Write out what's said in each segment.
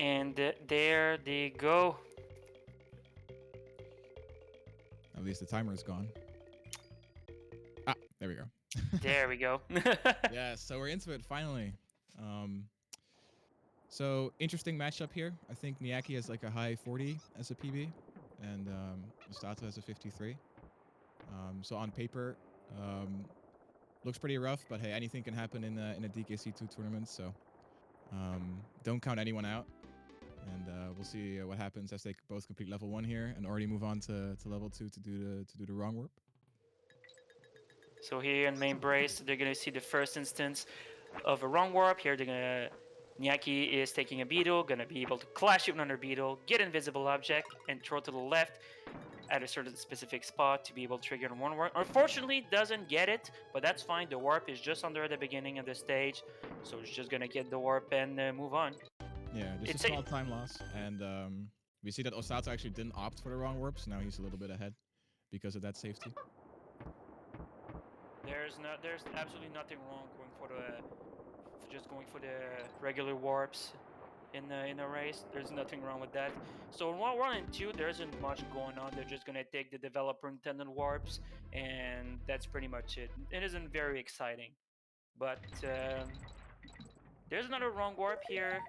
And there they go. At least the timer is gone. Ah, there we go. There we go. Yeah, so we're into it finally. Um, so interesting matchup here. I think Niakky has like a high 40 as a PB, and Osthato has a 53. So on paper, looks pretty rough, but hey, anything can happen in a DKC2 tournament. So don't count anyone out, and we'll see what happens as they both complete level 1 here and already move on to level 2 to do the wrong warp. So here in main brace, they're gonna see the first instance of a wrong warp. Here they're gonna Niakky is taking a beetle, gonna be able to clash it with another beetle, get invisible object, and throw to the left at a certain specific spot to be able to trigger one warp. Unfortunately, doesn't get it, but that's fine. The warp is just under the beginning of the stage, so it's just gonna get the warp and move on. Yeah, just It's a small time loss, and we see that Osthato actually didn't opt for the wrong warp, so now he's a little bit ahead because of that safety. There's absolutely nothing wrong just going for the regular warps in a race. There's nothing wrong with that. So in 1 and 2, there isn't much going on. They're just gonna take the developer intended warps, and that's pretty much it. It isn't very exciting, but there's another wrong warp here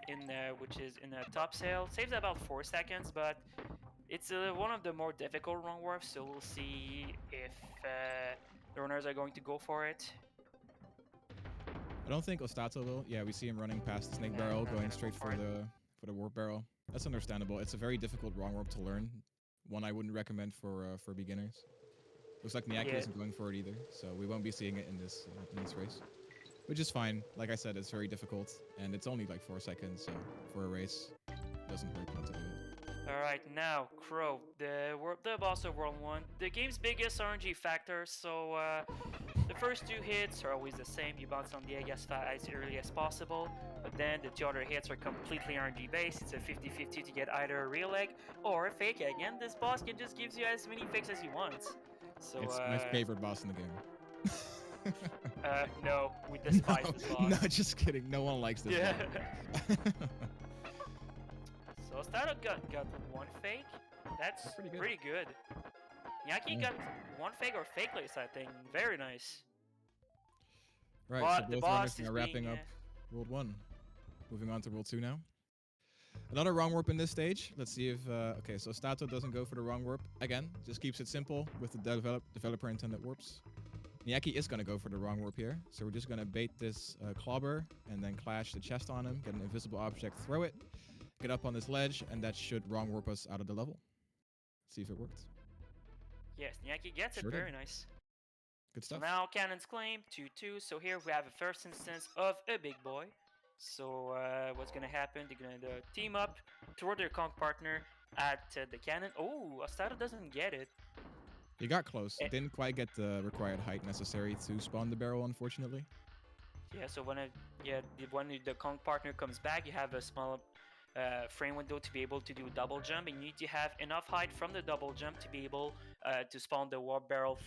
which is in a top sail. Saves about 4 seconds, but it's one of the more difficult wrong warps. So we'll see if the runners are going to go for it. I don't think Osthato will. Yeah, we see him running past the snake barrel, going straight for the warp barrel. That's understandable. It's a very difficult wrong warp to learn. One I wouldn't recommend for beginners. Looks like Niakky isn't going for it either, so we won't be seeing it in this race, which is fine. Like I said, it's very difficult, and it's only like 4 seconds, so for a race, it doesn't hurt not to do it. Alright, now, Crow, the boss of World 1, the game's biggest RNG factor, so the first 2 hits are always the same. You bounce on the egg as early as possible, but then the 2 other hits are completely RNG based. It's a 50-50 to get either a real egg or a fake egg, and this boss can just gives you as many fakes as he wants. So, it's my favorite boss in the game. No, we despise this boss. No, just kidding. No one likes this boss. So Osthato got 1 fake. That's pretty good. Niakky got 1 fake or fakeless, I think. Very nice. Right, but so both runners are wrapping up World 1. Moving on to World 2 now. Another wrong warp in this stage. Let's see if... okay, so Osthato doesn't go for the wrong warp. Again, just keeps it simple with the developer intended warps. Niakky is going to go for the wrong warp here. So we're just going to bait this clobber and then clash the chest on him, get an invisible object, throw it, get up on this ledge, and that should wrong warp us out of the level. Let's see if it worked. Yes, Niakky gets it. Very nice. Good stuff. So now Cannon's claim 2-2. So here we have a first instance of a big boy. So what's gonna happen? They're gonna team up toward their conk partner at the cannon. Oh, Osthato doesn't get it. He got close. Didn't quite get the required height necessary to spawn the barrel, unfortunately. Yeah. So when the conk partner comes back, you have a small frame window to be able to do double jump, and you need to have enough height from the double jump to be able to spawn the warp barrel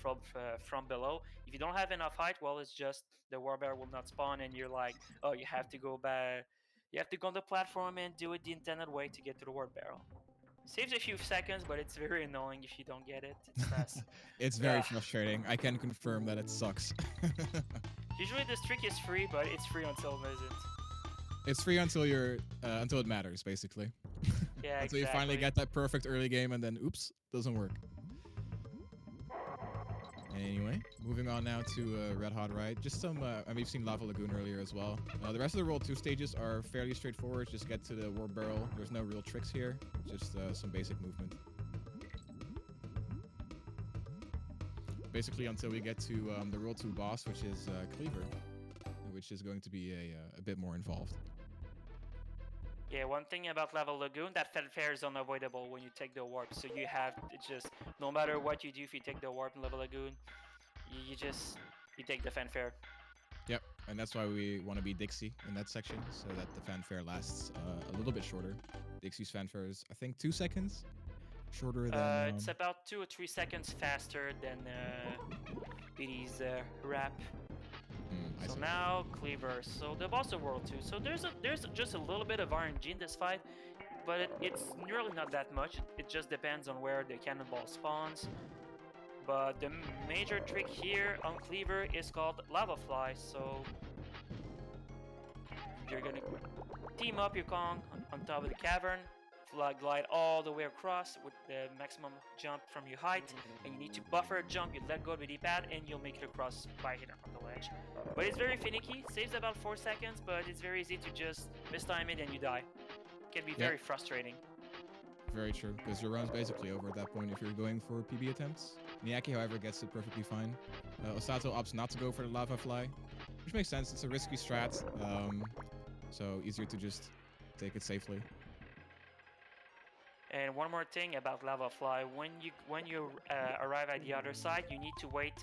from below. If you don't have enough height, well, it's just the warp barrel will not spawn, and you're like, oh, you have to go back. You have to go on the platform and do it the intended way to get to the warp barrel. Saves a few seconds, but it's very annoying if you don't get it. It's fast. It's very frustrating. I can confirm that it sucks. Usually this trick is free, but it's free until it isn't. It's free until until it matters, basically. Yeah, until you finally get that perfect early game, and then oops, doesn't work. Anyway, moving on now to Red Hot Ride. Just some, and we've seen Lava Lagoon earlier as well. The rest of the World 2 stages are fairly straightforward. Just get to the warp barrel. There's no real tricks here. Just some basic movement. Basically until we get to the World 2 boss, which is Cleaver, which is going to be a bit more involved. Yeah, one thing about Lava Lagoon, that fanfare is unavoidable when you take the warp. So you have to just, no matter what you do, if you take the warp in Lava Lagoon, you take the fanfare. Yep, and that's why we want to be Dixie in that section, so that the fanfare lasts a little bit shorter. Dixie's fanfare is, I think, 2 seconds shorter than... It's about 2 or 3 seconds faster than BD's rap. So now Cleaver. So the boss of World 2. So there's just a little bit of RNG in this fight, but it's really not that much. It just depends on where the cannonball spawns. But the major trick here on Cleaver is called Lava Fly. So you're gonna team up your Kong on top of the cavern, glide all the way across with the maximum jump from your height, and you need to buffer a jump. You let go of the D-pad, and you'll make it across by hitting on the ledge. But it's very finicky. Saves about 4 seconds, but it's very easy to just mistime it and you die. It can be very frustrating. Very true, because your run's basically over at that point if you're going for PB attempts. Niakky, however, gets it perfectly fine. Osthato opts not to go for the Lava Fly, which makes sense. It's a risky strat, so easier to just take it safely. And one more thing about Lava Fly: when you arrive at the other side, you need to wait.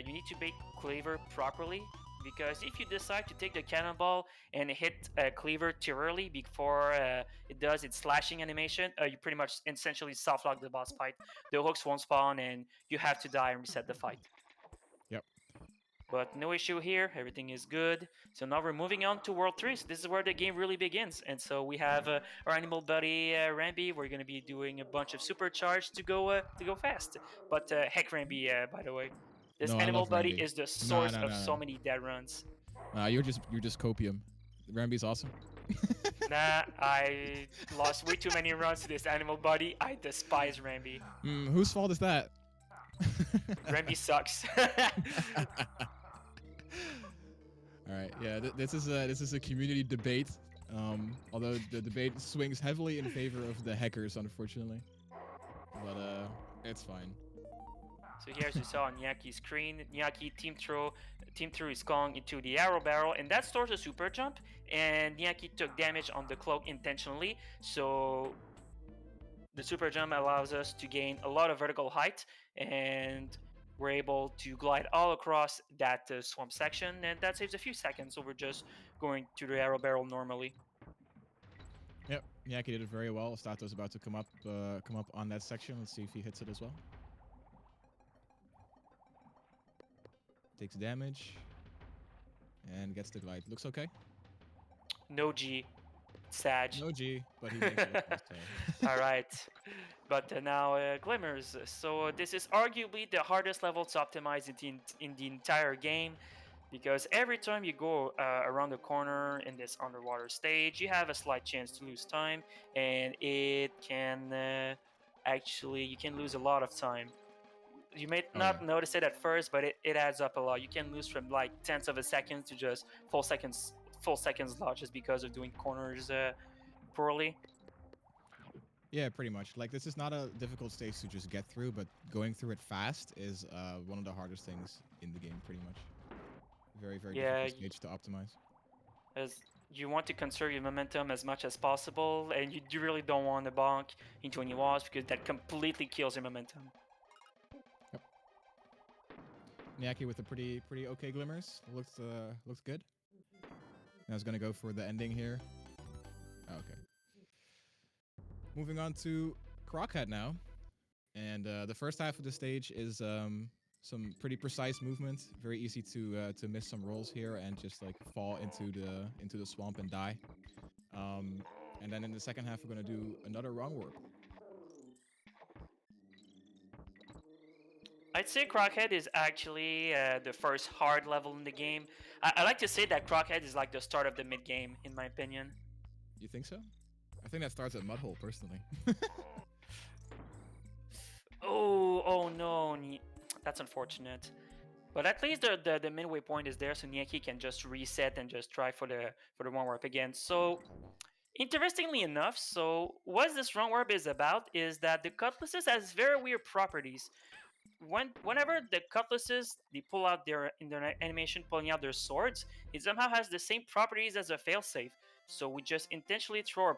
You need to bait Cleaver properly, because if you decide to take the cannonball and hit Cleaver too early before it does its slashing animation, you pretty much essentially soft-lock the boss fight. The hooks won't spawn, and you have to die and reset the fight. Yep. But no issue here, everything is good. So now we're moving on to World 3. So this is where the game really begins. And so we have our animal buddy Rambi. We're going to be doing a bunch of supercharge to go fast. But heck Rambi, by the way. This animal buddy is the source of so many dead runs. You're just copium. Rambi's awesome. Nah, I lost way too many runs to this animal buddy. I despise Rambi. Whose fault is that? Rambi sucks. All right, yeah, this is a community debate. Although the debate swings heavily in favor of the hackers, unfortunately. But it's fine. So here, as you saw on Niakky's screen, Niakky team throw his Kong into the arrow barrel, and that stores a super jump. And Niakky took damage on the cloak intentionally, so the super jump allows us to gain a lot of vertical height, and we're able to glide all across that swamp section, and that saves a few seconds. So we're just going to the arrow barrel normally. Yep, Niakky did it very well. Osthato's about to come up on that section. Let's see if he hits it as well. Takes damage and gets the glide. Looks okay. No G. Sag. No G, but he makes it. All right. But now Glimmers. So this is arguably the hardest level to optimize in the entire game, because every time you go around the corner in this underwater stage, you have a slight chance to lose time, and it can actually, you can lose a lot of time. You may not notice it at first, but it adds up a lot. You can lose from like tenths of a second to just full seconds lost just because of doing corners poorly. Yeah, pretty much. Like, this is not a difficult stage to just get through, but going through it fast is one of the hardest things in the game, pretty much. Very, very difficult stage to optimize. As you want to conserve your momentum as much as possible, and you really don't want to bonk into any walls, because that completely kills your momentum. Yep. Niakky with a pretty okay glimmers. Looks good. I was gonna go for the ending here. Okay. Moving on to Crockhead now, and the first half of the stage is some pretty precise movement. Very easy to miss some rolls here and just like fall into the swamp and die. And then in the second half, we're gonna do another wrong warp. I'd say Crockhead is actually the first hard level in the game. I like to say that Crockhead is like the start of the mid game, in my opinion. You think so? I think that starts at Mudhole, personally. Oh no, that's unfortunate. But at least the midway point is there, so Niakky can just reset and just try for the wrong warp again. So, interestingly enough, so what this wrong warp is about is that the cutlasses has very weird properties. Whenever the cutlasses they pull out their animation, pulling out their swords, it somehow has the same properties as a failsafe. So we just intentionally throw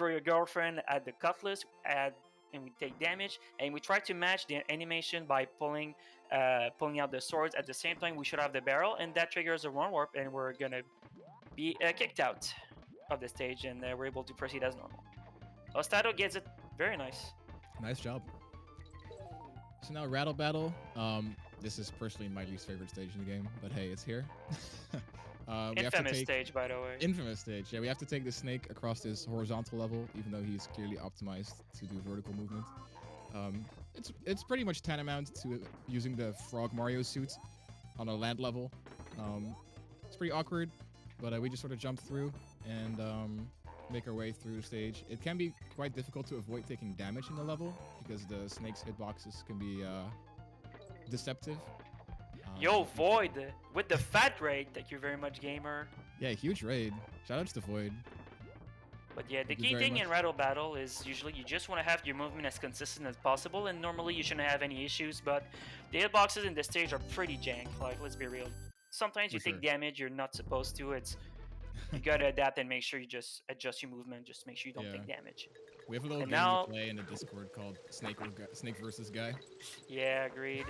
your girlfriend at the cutlass, and we take damage, and we try to match the animation by pulling out the swords at the same time we should have the barrel, and that triggers a one warp, and we're gonna be kicked out of the stage, and we're able to proceed as normal. Osthato gets it very nice. Nice job. So now Rattle Battle. This is personally my least favorite stage in the game, but hey, it's here. We have to Infamous take stage, by the way. infamous stage. Yeah, we have to take the snake across this horizontal level, even though he's clearly optimized to do vertical movement. It's pretty much tantamount to using the Frog Mario suit on a land level. It's pretty awkward, but we just sort of jump through and make our way through the stage. It can be quite difficult to avoid taking damage in the level because the snake's hitboxes can be deceptive. Yo, Void, with the fat rate. Thank you very much, gamer. Yeah, huge raid. Shoutouts to Void. But yeah, the Thank you key very thing much. in Rattle Battle is usually you just want to have your movement as consistent as possible, and normally you shouldn't have any issues, but the hitboxes in the stage are pretty jank, like, let's be real. Sometimes you For take sure. damage you're not supposed to. You gotta adapt and make sure you just adjust your movement, just make sure you don't Yeah. take damage. We have a little And game now- we play in the Discord called Snake versus Guy. Yeah, agreed.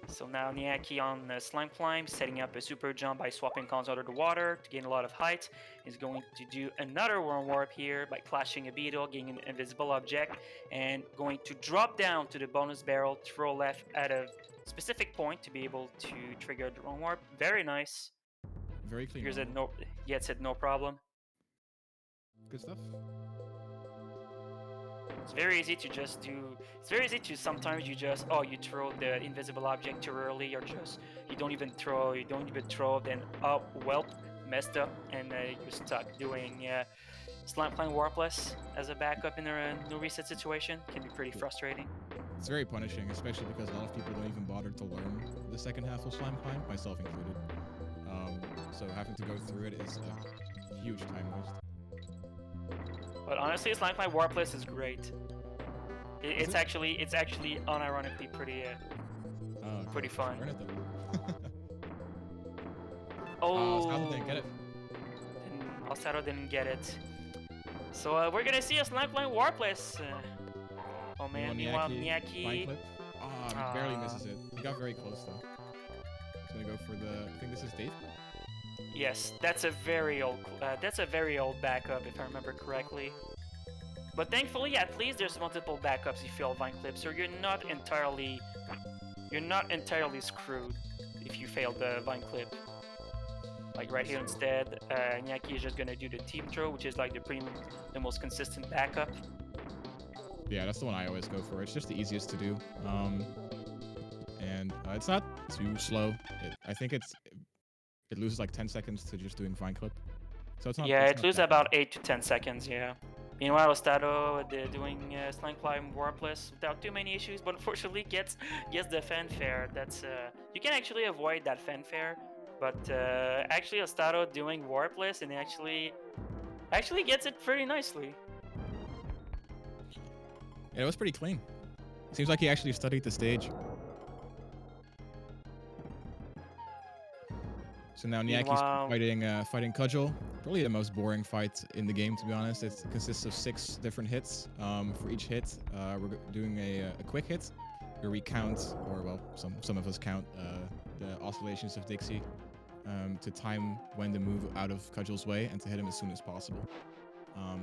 So now Niakky on Slime Climb, setting up a super jump by swapping cons under the water to gain a lot of height. He's going to do another worm warp here by clashing a beetle, getting an invisible object, and going to drop down to the bonus barrel, throw left at a specific point to be able to trigger the worm warp. Very nice. Very clean. Here's a no. Yeah, it said no problem. Good stuff. It's very easy to just do. It's very easy to sometimes you just you throw the invisible object too early, or just you don't even throw. Then well, messed up, and you're stuck doing Slime Climb Warpless as a backup in a no reset situation. Can be pretty frustrating. It's very punishing, especially because a lot of people don't even bother to learn the second half of Slime Climb, myself included. So having to go through it is a huge time waste. But honestly, Slime Climb Warpless is great. It's actually unironically pretty fun. Learn it then. Oh, didn't get it. Osthato didn't get it. So we're gonna see a Slime Climb Warpless. Oh man, meanwhile Niakky. He barely misses it. He got very close though. He's gonna go for the. I think this is Dave. Yes, that's a very old backup if I remember correctly. But thankfully, at least there's multiple backups if you fail Vine Clip, so you're not entirely screwed if you fail the Vine Clip. Like right here instead, Niakky is just gonna do the team throw, which is like the most consistent backup. Yeah, that's the one I always go for. It's just the easiest to do, and it's not too slow. I think it loses like 10 seconds to just doing Vine Clip. So it's not. Yeah, it's it not loses that about bad. 8 to 10 seconds. Yeah. Meanwhile, Osthato doing Slime Climb Warpless without too many issues, but unfortunately gets the fanfare. That's you can actually avoid that fanfare, but actually Osthato doing Warpless and actually gets it pretty nicely. Yeah, it was pretty clean. Seems like he actually studied the stage. So now Niakky's fighting Cudgel. Probably the most boring fight in the game, to be honest. It consists of 6 different hits. For each hit, we're doing a quick hit where we count, or well, some of us count the oscillations of Dixie to time when to move out of Cudgel's way and to hit him as soon as possible.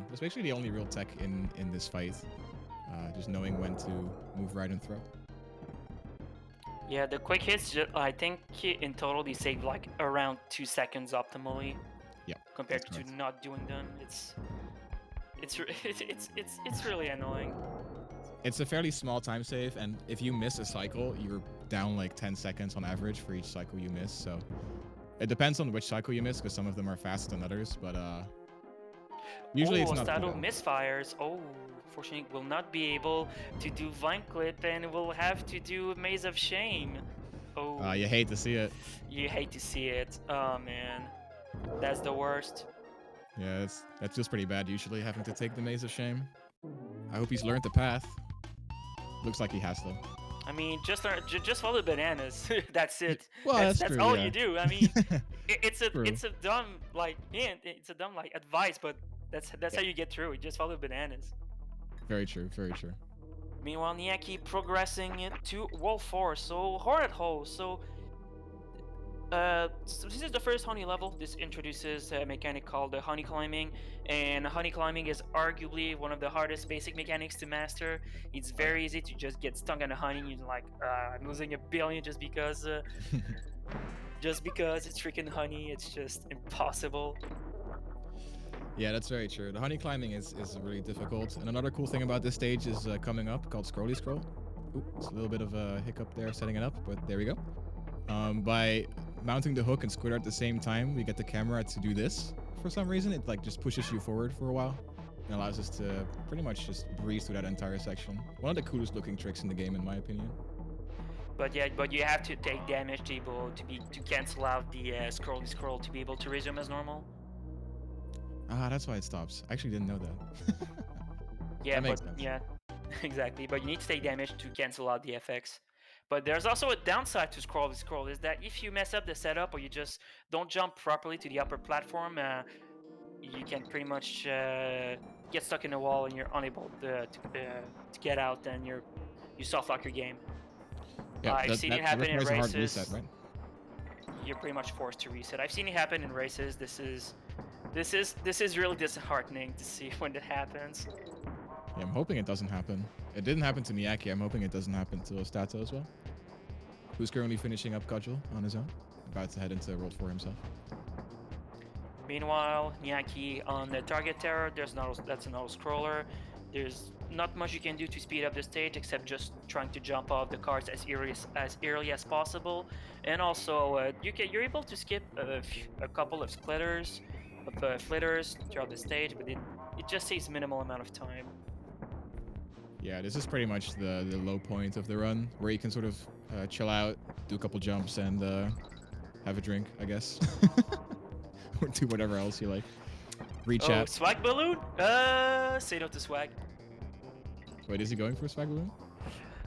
That's basically the only real tech in this fight. Just knowing when to move right and throw. Yeah, the quick hits, I think in total they save like around 2 seconds optimally. Yeah. Compared to not doing them, it's really annoying. It's a fairly small time save, and if you miss a cycle, you're down like 10 seconds on average for each cycle you miss. So it depends on which cycle you miss, because some of them are faster than others. But usually it's not. Osthato misfires. Oh, fortunately, will not be able to do Vine Clip, and will have to do Maze of Shame. Oh. You hate to see it. You hate to see it. Oh man, that's the worst. Yeah, that feels pretty bad. Usually having to take the Maze of Shame. I hope he's learned the path. Looks like he has though. I mean, just follow the bananas. That's it. Well, that's true, all yeah. you do. I mean, it's a dumb advice, but that's how you get through it. Just follow bananas. Very true. Very true. Meanwhile, Niakky progressing to Wall 4, so Hornet Hole. So So this is the first honey level. This introduces a mechanic called the honey climbing, and honey climbing is arguably one of the hardest basic mechanics to master. It's Oh yeah. very easy to just get stuck on the honey. You're like, I'm losing a billion just because it's freaking honey. It's just impossible. Yeah, that's very true. The honey climbing is really difficult. And another cool thing about this stage is coming up called Scrolly Scroll. Ooh, it's a little bit of a hiccup there setting it up, but there we go. By mounting the hook and squid at the same time, we get the camera to do this. For some reason, it like just pushes you forward for a while and allows us to pretty much just breeze through that entire section. One of the coolest looking tricks in the game, in my opinion. But yeah, but you have to take damage to cancel out the scrolly scroll to be able to resume as normal. Ah, that's why it stops. I actually didn't know that. Yeah, that makes but sense. yeah, exactly. But you need to take damage to cancel out the effects. But there's also a downside to scroll is that if you mess up the setup or you just don't jump properly to the upper platform, you can pretty much get stuck in a wall and you're unable to get out, and you soft lock your game. Yeah, I've seen it that happen in requires a hard races. reset, right? You're pretty much forced to reset. I've seen it happen in races. This is really disheartening to see when that happens. Yeah, I'm hoping it doesn't happen. It didn't happen to Niakky. I'm hoping it doesn't happen to Osthato as well, who's currently finishing up Cudgel on his own, about to head into World 4 himself. Meanwhile, Niakky on the target terror, that's an auto scroller. There's not much you can do to speed up the stage except just trying to jump off the cards as early as possible. And also, you're able to skip a couple of flitters throughout the stage, but it just takes minimal amount of time. Yeah, this is pretty much the low point of the run, where you can sort of chill out, do a couple jumps, and have a drink, I guess. Or do whatever else you like. Reach Oh, out. swag balloon? Say no to swag. Wait, is he going for a swag balloon?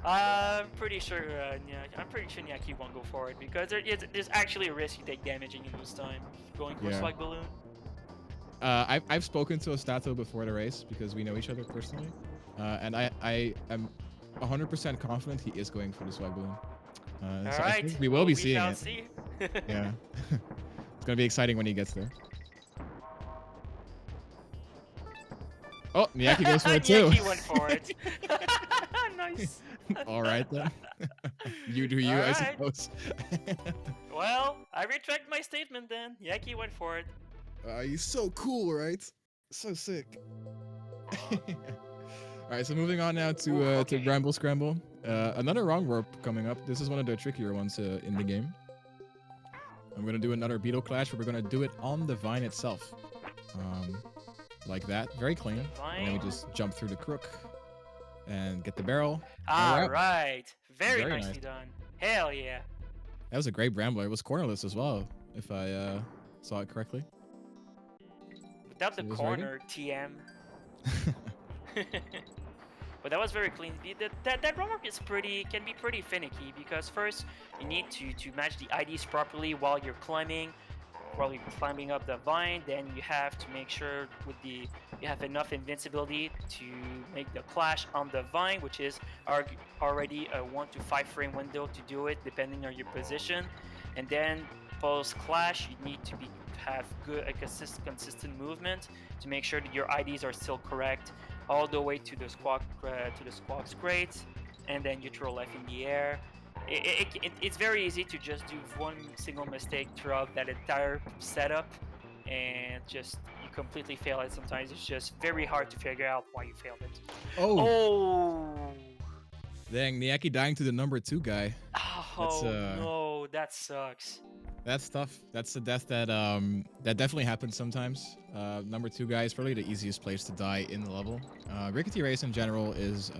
I'm pretty sure Niakky won't go for it because there's actually a risk you take damage and you lose time going for a swag balloon. I've spoken to Osthato before the race because we know each other personally, and I am 100% confident he is going for the swag balloon. So I think we will be seeing it. See. Yeah, it's gonna be exciting when he gets there. Oh, Niakky goes for it too. Niakky went for it. Nice. All right then. You do you, I suppose. Well, I retract my statement then. Niakky went for it. He's so cool, right? So sick. All right, so moving on now to Bramble Scramble. Another wrong rope coming up. This is one of the trickier ones in the game. I'm gonna do another Beetle Clash, but we're gonna do it on the vine itself. Like that, very clean. And then we just jump through the crook and get the barrel. All right. Very nicely nice. done. Hell yeah. That was a great Brambler. It was cornerless as well, if I saw it correctly. Without the corner, TM. But that was very clean. That roller can be pretty finicky because first you need to match the IDs properly while you're climbing up the vine. Then you have to make sure you have enough invincibility to make the clash on the vine, which is already a 1 to 5 frame window to do it depending on your position. And then post clash you need to have a consistent movement to make sure that your IDs are still correct all the way to the squawk grate, and then you throw left in the air. It's very easy to just do one single mistake throughout that entire setup and just you completely fail it. Sometimes it's just very hard to figure out why you failed it. Oh. Dang, Niakky dying to the number 2 guy. Oh no, that sucks. That's tough. That's a death that definitely happens sometimes. Number 2 guy is probably the easiest place to die in the level. Rickety Race in general is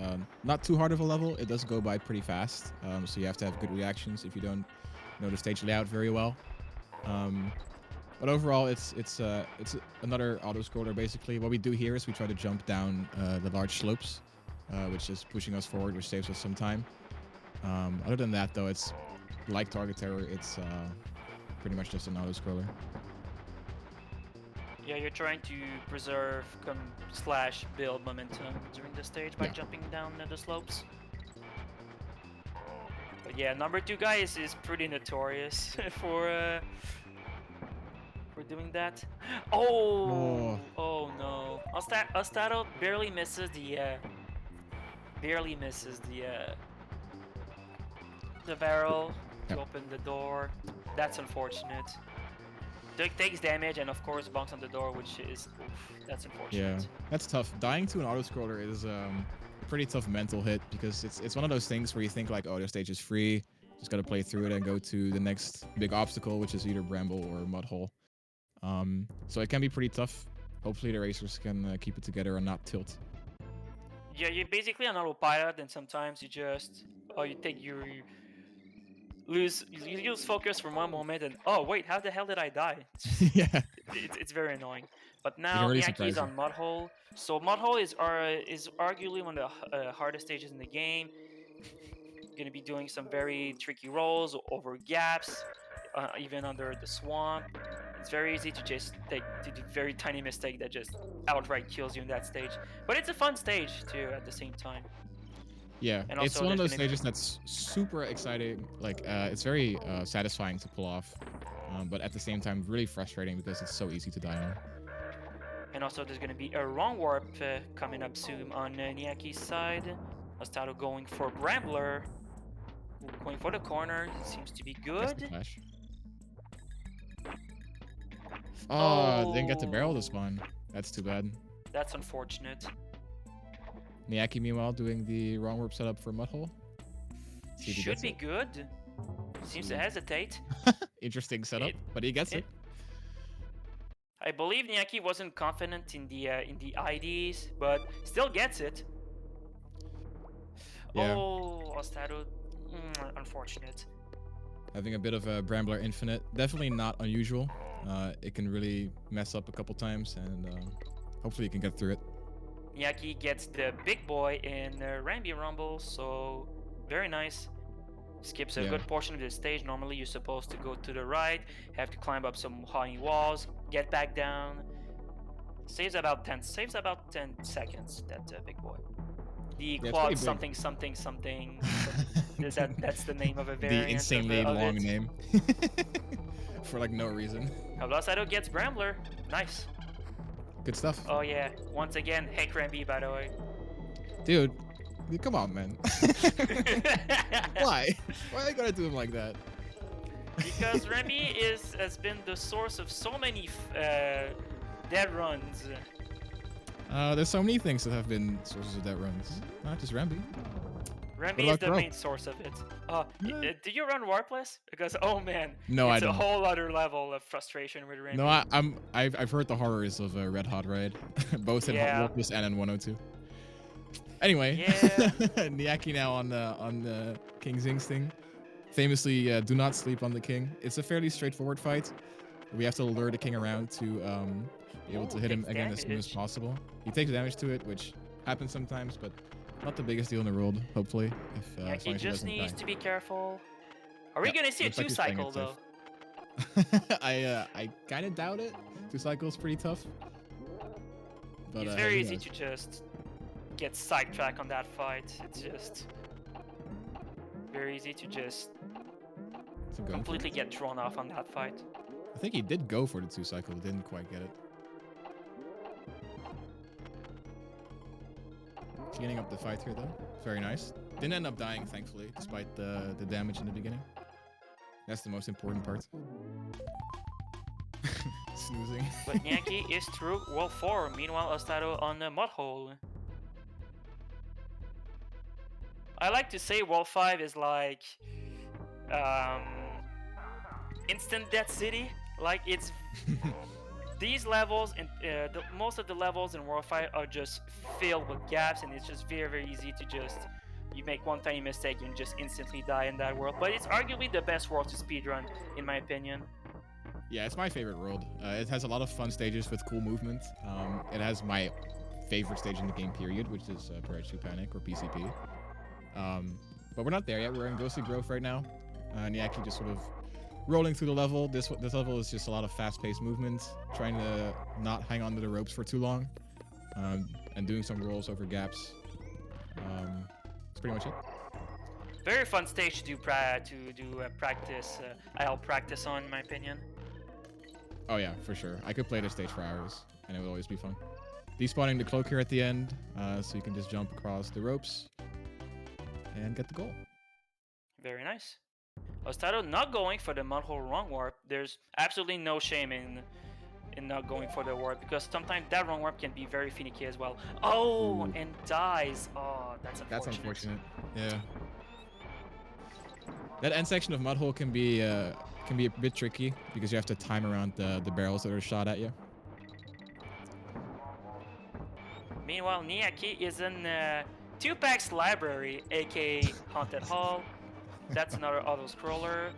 not too hard of a level. It does go by pretty fast, so you have to have good reactions if you don't know the stage layout very well. But overall, it's another auto scroller basically. What we do here is we try to jump down the large slopes, which is pushing us forward, which saves us some time. Other than that, though, it's like Target Terror. It's pretty much just an auto scroller. Yeah, you're trying to preserve / build momentum during the stage by jumping down the slopes. But Yeah, number 2 guy is pretty notorious for doing that. Oh. Oh no. Ostado barely misses the barrel to Yep. open the door. That's unfortunate. Takes damage and of course bonks on the door, which is that's Yeah, unfortunate. that's tough. Dying to an auto scroller is a pretty tough mental hit because it's one of those things where you think like, oh, this stage is free, just gotta play through it and go to the next big obstacle, which is either bramble or mud hole. So it can be pretty tough. Hopefully the racers can keep it together and not tilt. Yeah, you're basically on autopilot, and sometimes you just you lose focus for one moment, and oh wait, how the hell did I die? Yeah, It's very annoying. But it can now really Niakky is surprise you. on mud hole, so mud hole is arguably one of the hardest stages in the game. Gonna be doing some very tricky rolls over gaps, even under the swamp. It's very easy to just to do very tiny mistake that just outright kills you in that stage. But it's a fun stage too at the same time. Yeah, And it's also one of there's those gonna be stages that's super exciting. Like, it's very satisfying to pull off, but at the same time, really frustrating because it's so easy to die on. And also there's gonna be a wrong warp coming up soon on Niakky's side. Ostado going for Brambler, going for the corner. Seems to be Gets the good. flash. Oh, didn't get the barrel to Oh, spawn. That's too bad. that's unfortunate. Niakky, meanwhile, doing the wrong warp setup for mud hole. See if he Should gets be it. good. Seems to hesitate. Interesting setup, It- but he gets it. I believe Niakky wasn't confident in the IDs, but still gets it. Yeah. Oh, Ostado, unfortunate. Having a bit of a Brambler Infinite, definitely not unusual. It can really mess up a couple times, and hopefully you can get through it. Niakky gets the big boy in Rambi Rumble, so very nice. Skips a Yeah. good portion of the stage. Normally you're supposed to go to the right, have to climb up some high walls, get back down. Saves about 10 seconds, that big boy. The Yeah, it's quad pretty something something something. That's the name of a the variant insanely of long it. name for like no reason. Ostado gets Brambler. Nice. Good stuff, Oh yeah. Once again, hey Rambi, by the way. dude. Come on, man. Why? Why are you gonna do him like that? Because Remy has been the source of so many dead runs. There's so many things that have been sources of dead runs, not just Rambi. Remy What is about the Crow? main source of it. Yeah. Do you run Warpless? Because oh man, No, I it's a don't. whole other level of frustration with Remy. No, I've heard the horrors of a Red Hot Raid, both in Hot Yeah. Warpless and in 102. Anyway, Yeah. Niakky now on the King Zing's thing. Famously, do not sleep on the king. It's a fairly straightforward fight. We have to lure the king around to be able to hit him Takes again as soon as damage. possible. He takes damage to it, which happens sometimes, but not the biggest deal in the world. Hopefully, if Yeah, as he long as he just doesn't needs die. to be careful. Are we Yep, gonna see a looks like he's playing it 2-cycle though? safe. I kind of doubt it. 2 cycles pretty tough. But It's very who easy knows? to just get sidetracked on that fight. It's just very easy to just So going for it. completely get thrown off on that fight. I think he did go for the 2 cycle, didn't quite get it. Cleaning up the fight here though. Very nice. Didn't end up dying, thankfully, despite the damage in the beginning. That's the most important part. Snoozing. But Niakky is through World 4. Meanwhile, Ostado on the mud hole. I like to say World 5 is like instant death city. Like it's these levels and most of the levels in World 5 are just filled with gaps, and it's just very easy to just you make one tiny mistake and just instantly die in that world. But it's arguably the best world to speedrun, in my opinion. Yeah, it's my favorite world. It has a lot of fun stages with cool movement. It has my favorite stage in the game, period, which is Parachute Panic or PCP. But we're not there yet. We're in Ghostly Grove right now. Niakky just sort of rolling through the level. This level is just a lot of fast-paced movement, trying to not hang onto the ropes for too long, and doing some rolls over gaps. That's pretty much it. Very fun stage to do practice. I'll practice on, in my opinion. Oh yeah, for sure. I could play this stage for hours, and it would always be fun. Despawning the cloak here at the end, so you can just jump across the ropes and get the goal. Very nice. Osthato not going for the mudhole wrong warp. There's absolutely no shame in not going for the warp, because sometimes that wrong warp can be very finicky as well. Oh, Ooh. and dies. Oh, that's unfortunate. That's unfortunate. Yeah. That end section of mudhole can be a bit tricky because you have to time around the barrels that are shot at you. Meanwhile, Niakky is in 2PAX library, aka Haunted Hall. That's another auto scroller.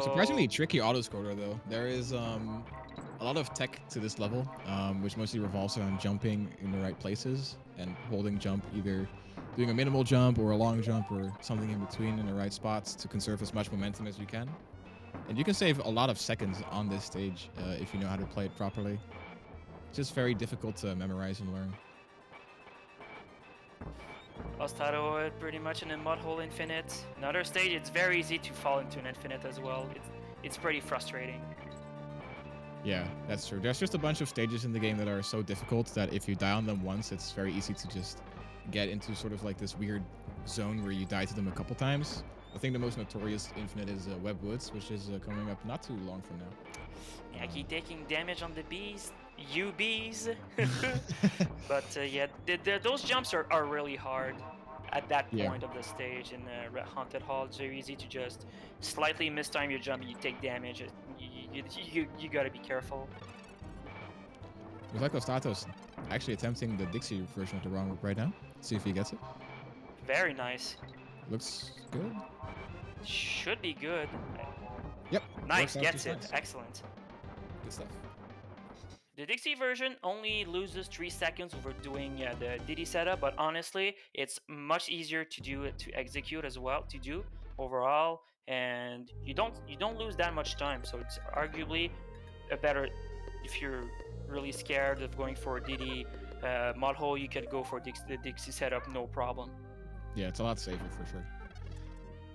Surprisingly tricky auto scroller though. There is a lot of tech to this level, which mostly revolves around jumping in the right places and holding jump, either doing a minimal jump or a long jump or something in between in the right spots to conserve as much momentum as you can. And you can save a lot of seconds on this stage if you know how to play it properly. It's just very difficult to memorize and learn. Osthato pretty much in a mudhole infinite. Another stage, it's very easy to fall into an infinite as well. It's pretty frustrating. Yeah, that's true. There's just a bunch of stages in the game that are so difficult that if you die on them once, it's very easy to just get into sort of like this weird zone where you die to them a couple times. I think the most notorious infinite is Web Woods, which is coming up not too long from now. Niakky taking damage on the bees. You bees. But yeah, those jumps are really hard at that point of the stage in Haunted Hall. It's very easy to just slightly mistime your jump and you take damage. You gotta be careful. Looks like Osthato's actually attempting the Dixie version of the wrong right now. See if he gets it. Very nice. Looks good. Should be good. Yep. Nice, gets it. Nice. Excellent. Good stuff. The Dixie version only loses 3 seconds over doing the DD setup, but honestly, it's much easier to do it, to execute as well, to do overall, and you don't lose that much time. So it's arguably a better, if you're really scared of going for a DD mudhole, you could go for the Dixie setup, no problem. Yeah, it's a lot safer for sure.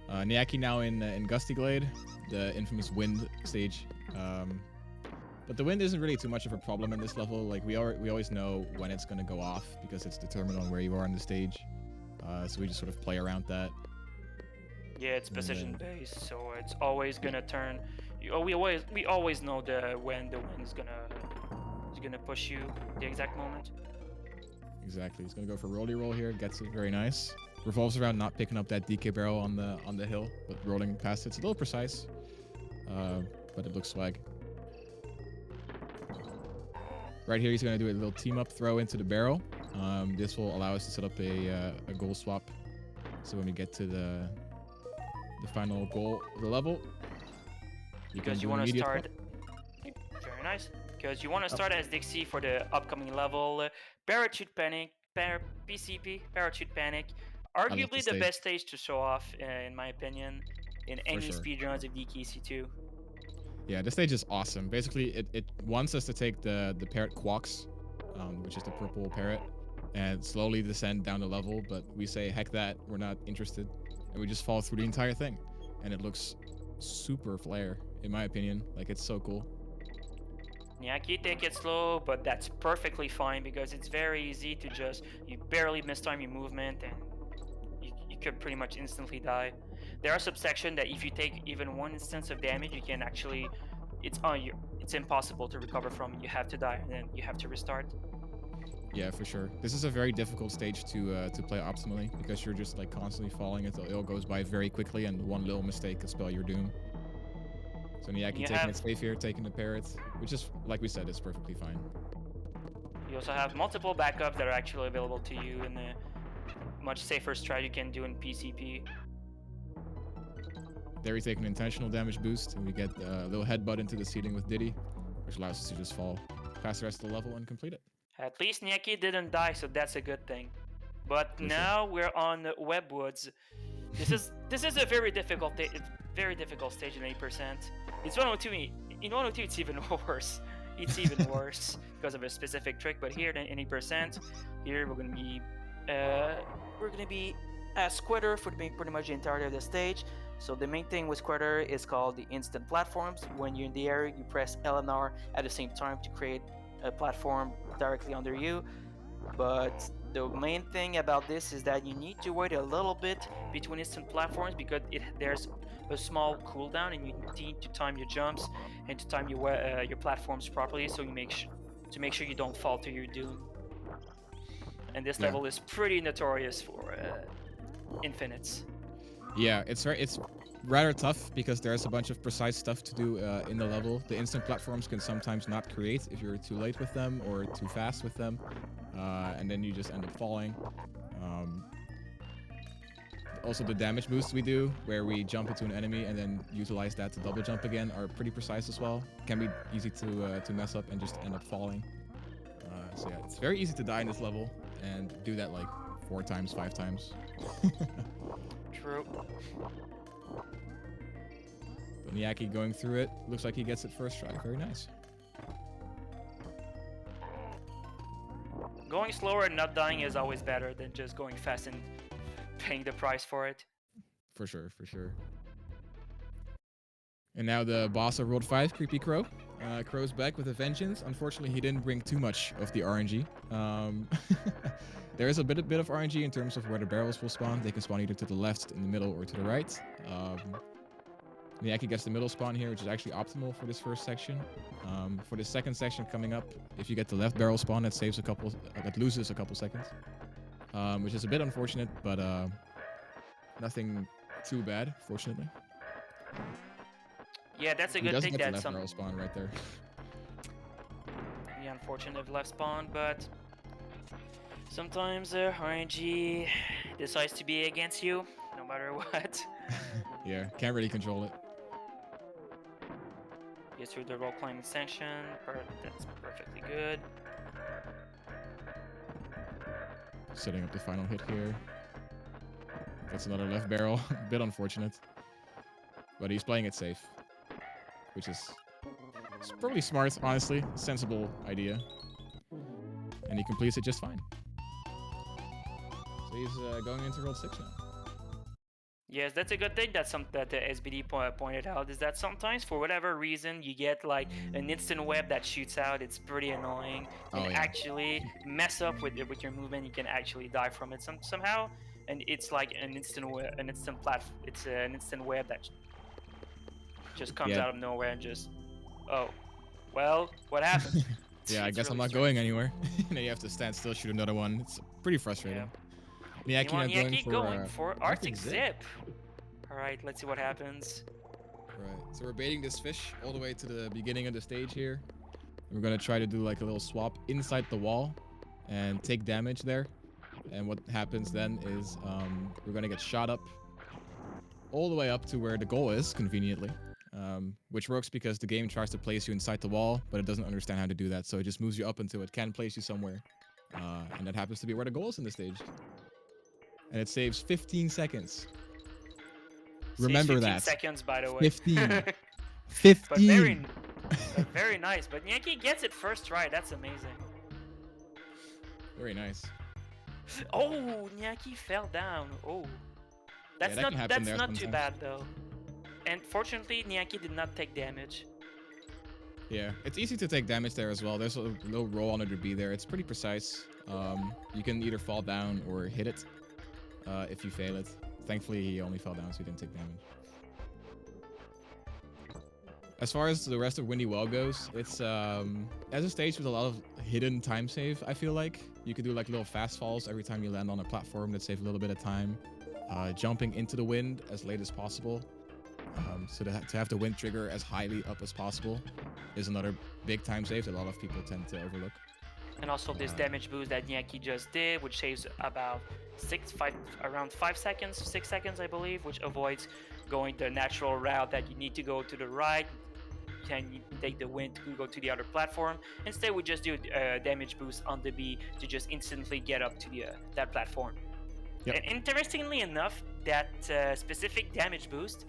Niakky now in Gusty Glade, the infamous wind stage. But the wind isn't really too much of a problem in this level. Like we always know when it's going to go off because it's determined on where you are on the stage. So we just sort of play around that. Yeah, it's position based, so it's always gonna turn. We always know when the wind is gonna push you the exact moment. Exactly. He's gonna go for rolly roll here. Gets it, very nice. Revolves around not picking up that DK barrel on the hill, but rolling past it. It's a little precise, but it looks swag. Right here, he's going to do a little team-up throw into the barrel. This will allow us to set up a goal swap. So when we get to the final goal of the level, because you want to start... Very nice. Because you want to start as Dixie for the upcoming level. Parachute Panic, PCP, Parachute Panic. Arguably the best stage to show off, in my opinion, in any speedruns of DKC2. Yeah, this stage is awesome. Basically, it wants us to take the parrot quacks, which is the purple parrot, and slowly descend down the level, but we say, heck that, we're not interested. And we just fall through the entire thing. And it looks super flare, in my opinion. Like, it's so cool. Niakky, take it slow, but that's perfectly fine because it's very easy to just, you barely mistime your movement and you could pretty much instantly die. There are subsections that if you take even one instance of damage, you can actually, it's impossible to recover from. You have to die and then you have to restart. Yeah, for sure. This is a very difficult stage to play optimally because you're just like constantly falling until it all goes by very quickly and one little mistake could spell your doom. So Niakky taking it safe here, taking the parrot, which is, like we said, is perfectly fine. You also have multiple backups that are actually available to you in a much safer strat you can do in PCP. There we take an intentional damage boost, and we get a little headbutt into the ceiling with Diddy, which allows us to just fall past the rest of the level and complete it. At least Niakky didn't die, so that's a good thing. But now we're on Web Woods. This is a very difficult stage in 8%. It's 102. In 102, it's even worse. It's even worse because of a specific trick. But here, in 8%, here we're gonna be as Squitter for pretty much the entirety of the stage. So the main thing with Squitter is called the instant platforms. When you're in the air, you press L and R at the same time to create a platform directly under you. But the main thing about this is that you need to wait a little bit between instant platforms because there's a small cooldown and you need to time your jumps and to time your platforms properly so you make sure you don't fall to your doom. And this level is pretty notorious for infinites. Yeah, it's rather tough because there's a bunch of precise stuff to do in the level. The instant platforms can sometimes not create if you're too late with them or too fast with them, and then you just end up falling. Also, the damage boosts we do, where we jump into an enemy and then utilize that to double jump again, are pretty precise as well. Can be easy to mess up and just end up falling. So yeah, it's very easy to die in this level and do that like 4 times, 5 times. True. But Niakky going through it. Looks like he gets it first try. Very nice. Going slower and not dying is always better than just going fast and paying the price for it. For sure, for sure. And now the boss of World 5, Creepy Crow. Crow's back with a vengeance. Unfortunately, he didn't bring too much of the RNG. There is a bit of RNG in terms of where the barrels will spawn. They can spawn either to the left, in the middle, or to the right. Niakky gets the middle spawn here, which is actually optimal for this first section. For the second section coming up, if you get the left barrel spawn, that loses a couple seconds, which is a bit unfortunate, but nothing too bad, fortunately. Yeah, that's a good thing that left barrel spawn right there. The unfortunate left spawn, but sometimes RNG decides to be against you, no matter what. Yeah, can't really control it. Gets through the roll climbing section, that's perfectly good. Setting up the final hit here. That's another left barrel, a bit unfortunate. But he's playing it safe, which is probably smart, honestly. Sensible idea. And he completes it just fine. So he's going into World 6 now. Yes, that's a good thing that the SBD pointed out, is that sometimes for whatever reason you get like an instant web that shoots out. It's pretty annoying and actually mess up with your movement. You can actually die from it somehow, and it's like an instant It's an instant web that just comes out of nowhere and just, oh, well, what happened? Yeah, I guess really I'm not going anywhere. Now you have to stand still, shoot another one. It's pretty frustrating. Yeah. Niakky going for Arctic Zip. Alright, let's see what happens. Right, so we're baiting this fish all the way to the beginning of the stage here. We're going to try to do like a little swap inside the wall and take damage there. And what happens then is we're going to get shot up all the way up to where the goal is, conveniently. Which works because the game tries to place you inside the wall, but it doesn't understand how to do that. So it just moves you up until it can place you somewhere. And that happens to be where the goal is in the stage. And it saves 15 seconds. Remember 15 that. 15 seconds, by the way. 15. 15. But very nice. But Niakky gets it first try. That's amazing. Very nice. Oh, Niakky fell down. Oh. That's not too bad, though. And fortunately, Niakky did not take damage. Yeah, it's easy to take damage there as well. There's a little roll under the B there. It's pretty precise. You can either fall down or hit it if you fail it. Thankfully, he only fell down, so he didn't take damage. As far as the rest of Windy Well goes, it's as a stage with a lot of hidden time save, I feel like. You could do like little fast falls every time you land on a platform that save a little bit of time. Jumping into the wind as late as possible. So to have the wind trigger as highly up as possible is another big time save that a lot of people tend to overlook. And also this damage boost that Niakky just did, which saves about around 5 seconds, 6 seconds, I believe, which avoids going the natural route that you need to go to the right. Can you take the wind to go to the other platform? Instead, we just do a damage boost on the B to just instantly get up to that platform. Yep. And interestingly enough, that specific damage boost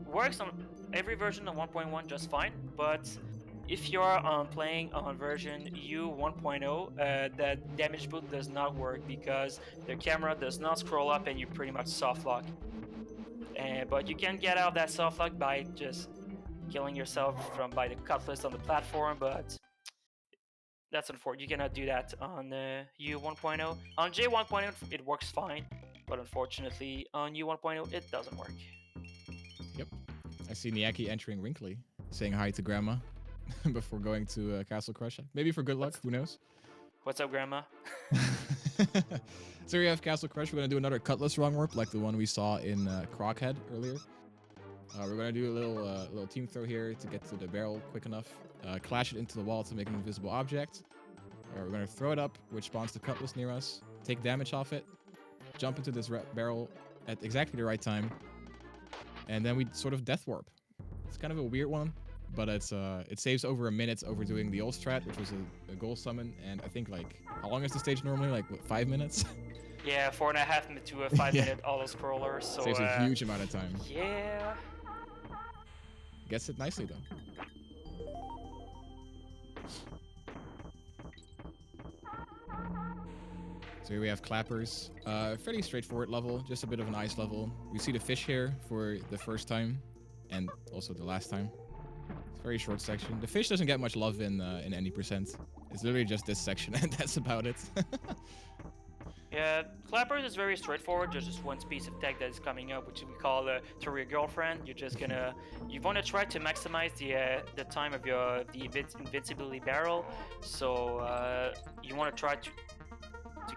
works on every version of 1.1 just fine, but if you are playing on version U 1.0, that damage boost does not work because the camera does not scroll up and you pretty much soft lock. But you can get out of that soft lock by just killing yourself from by the cutlass on the platform, but that's unfortunate. You cannot do that on U 1.0. On J 1.0 it works fine, but unfortunately on U 1.0 it doesn't work. Yep. I see Niakky entering Wrinkly, saying hi to Grandma before going to Castle Crush. Maybe for good luck, who knows? What's up, Grandma? So we have Castle Crush. We're going to do another Cutlass Wrong Warp like the one we saw in Crockhead earlier. We're going to do a little team throw here to get to the barrel quick enough. Clash it into the wall to make an invisible object. We're going to throw it up, which spawns the Cutlass near us. Take damage off it. Jump into this barrel at exactly the right time. And then we sort of death warp. It's kind of a weird one, but it saves over a minute over doing the old strat, which was a goal summon. And I think, like, how long is the stage normally? Like, what, 5 minutes? Yeah, 4.5 to a 5 minute auto scroller. So saves a huge amount of time. Yeah. Gets it nicely though. So here we have clappers. Fairly straightforward level, just a bit of an ice level. We see the fish here for the first time, and also the last time. It's a very short section. The fish doesn't get much love in any percent. It's literally just this section, and that's about it. Yeah, clappers is very straightforward. There's just one piece of tech that is coming up, which we call to your girlfriend. You're just gonna, you want to try to maximize the time of the invincibility barrel. So you want to try to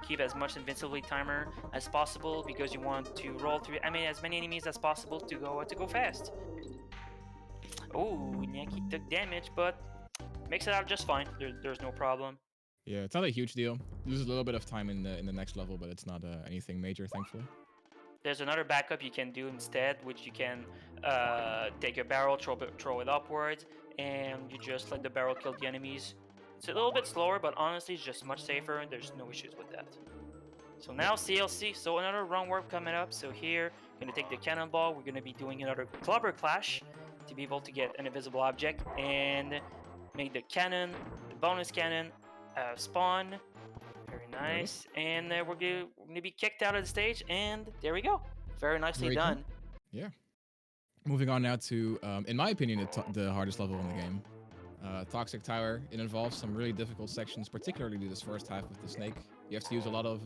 keep as much invincibility timer as possible because you want to roll through as many enemies as possible to go fast. Oh, Niakky took damage, but makes it out just fine. There's no problem. Yeah, it's not a huge deal. Loses a little bit of time in the next level, but it's not anything major, thankfully. There's another backup you can do instead, which you can take a barrel, throw it upwards, and you just let the barrel kill the enemies. It's a little bit slower, but honestly, it's just much safer, and there's no issues with that. So now CLC, so another run warp coming up. So here, gonna take the cannonball. We're gonna be doing another clubber clash to be able to get an invisible object and make the cannon, the bonus cannon, spawn. Very nice. And we're gonna be kicked out of the stage, and there we go. Very nicely Very done. Cool. Yeah. Moving on now to, in my opinion, the hardest level in the game. Toxic Tower. It involves some really difficult sections, particularly this first half with the snake. You have to use a lot of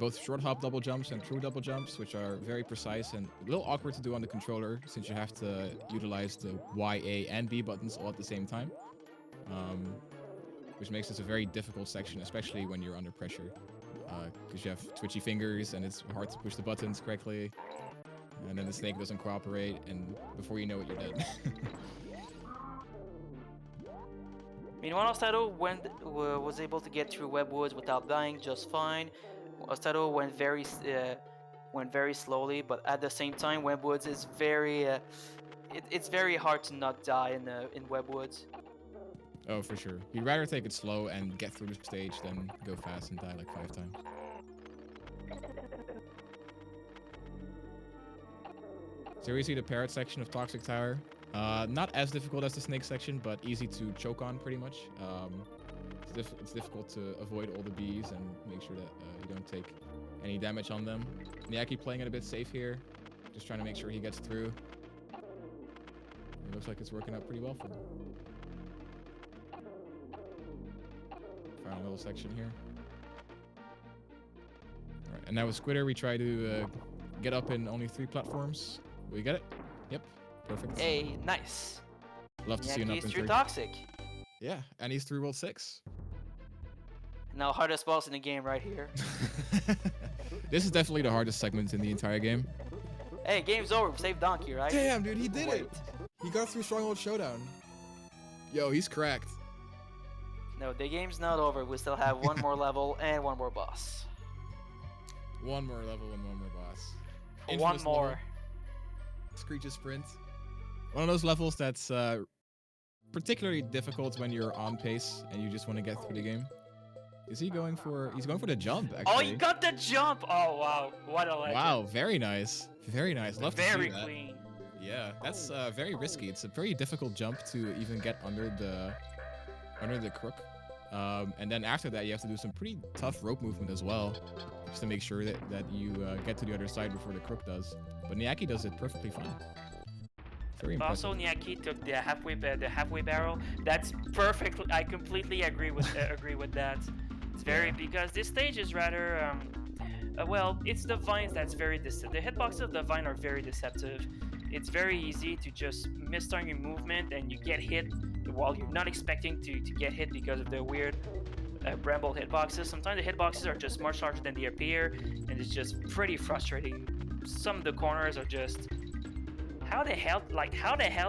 both short hop double jumps and true double jumps, which are very precise and a little awkward to do on the controller since you have to utilize the Y, A, and B buttons all at the same time. Which makes this a very difficult section, especially when you're under pressure. Because you have twitchy fingers and it's hard to push the buttons correctly. And then the snake doesn't cooperate, and before you know it, you're dead. Meanwhile, Osthato was able to get through Webwoods without dying just fine. Osthato went very slowly, but at the same time, Webwoods is very it's very hard to not die in Webwoods. Oh, for sure. You'd rather take it slow and get through the stage than go fast and die like 5 times. So here we see the parrot section of Toxic Tower. Not as difficult as the snake section, but easy to choke on pretty much. It's difficult to avoid all the bees and make sure that you don't take any damage on them. Niakky playing it a bit safe here, just trying to make sure he gets through. It looks like it's working out pretty well for him. Final little section here. All right, and now with Squitter, we try to get up in only 3 platforms. Will you get it? Yep. Perfect. Hey, nice. Love to see an up in 3. Through Toxic. Yeah, and he's through World 6. Now hardest boss in the game right here. This is definitely the hardest segment in the entire game. Hey, game's over. Save Donkey, right? Damn, dude, he did it. He got through Stronghold Showdown. Yo, he's cracked. No, the game's not over. We still have one more level and one more boss. One more level and one more boss. One more. Level. Screech's Sprint. One of those levels that's particularly difficult when you're on pace and you just want to get through the game. Is he going for... He's going for the jump, actually. Oh, he got the jump! Oh, wow. What a legend. Wow, very nice. Very nice. Love to see that. Very clean. Yeah, that's very risky. It's a very difficult jump to even get under the crook. And then after that, you have to do some pretty tough rope movement as well, just to make sure that you get to the other side before the crook does. But Niakky does it perfectly fine. Very impressive. Also, Niakky took the halfway barrel. That's perfect. I completely agree with that. It's very because this stage is rather well, it's the vines that's very the hitboxes of the vine are very deceptive. It's very easy to just mistime your movement and you get hit while you're not expecting to get hit because of the weird bramble hitboxes. Sometimes the hitboxes are just much larger than they appear, and it's just pretty frustrating. Some of the corners are just how the hell